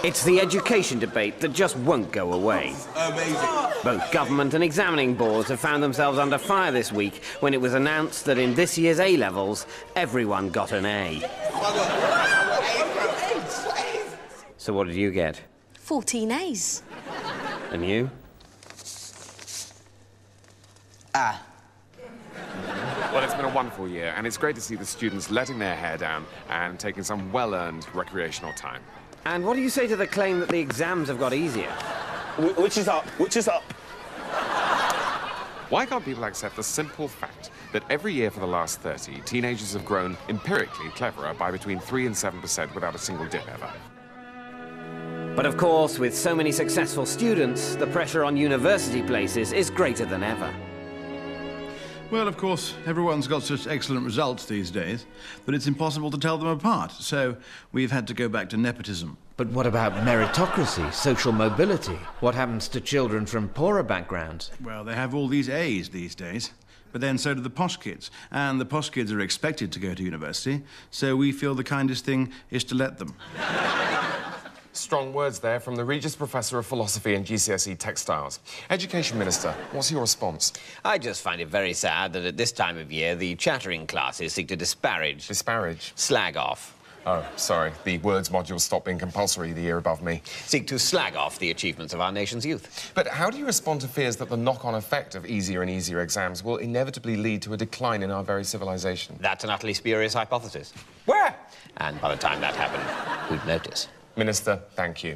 It's the education debate that just won't go away. Amazing. Both government and examining boards have found themselves under fire this week when it was announced that in this year's A-levels, everyone got an A. So what did you get? 14 A's. And you? Ah. Well, it's been a wonderful year, and it's great to see the students letting their hair down and taking some well-earned recreational time. And what do you say to the claim that the exams have got easier? Which is up? Which is up? Why can't people accept the simple fact that every year for the last 30, teenagers have grown empirically cleverer by between 3 and 7% without a single dip ever? But of course, with so many successful students, the pressure on university places is greater than ever. Well, of course, everyone's got such excellent results these days that it's impossible to tell them apart. So we've had to go back to nepotism. But what about meritocracy, social mobility? What happens to children from poorer backgrounds? Well, they have all these A's these days. But then so do the posh kids. And the posh kids are expected to go to university, so we feel the kindest thing is to let them. Strong words there from the Regis Professor of Philosophy and GCSE Textiles. Education Minister, what's your response? I just find it very sad that at this time of year, the chattering classes seek to disparage... Disparage? Slag off. Oh, sorry. The words module stopped being compulsory the year above me. Seek to slag off the achievements of our nation's youth. But how do you respond to fears that the knock-on effect of easier and easier exams will inevitably lead to a decline in our very civilization? That's an utterly spurious hypothesis. Where? And by the time that happened, who'd notice? Minister, thank you.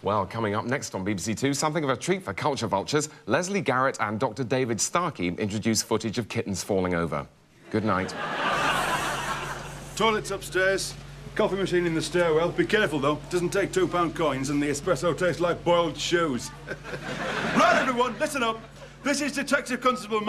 Well, coming up next on BBC Two, something of a treat for culture vultures, Leslie Garrett and Dr. David Starkey introduce footage of kittens falling over. Good night. Toilets upstairs, coffee machine in the stairwell. Be careful, though. It doesn't take £2 coins and the espresso tastes like boiled shoes. Right, everyone, listen up. This is Detective Constable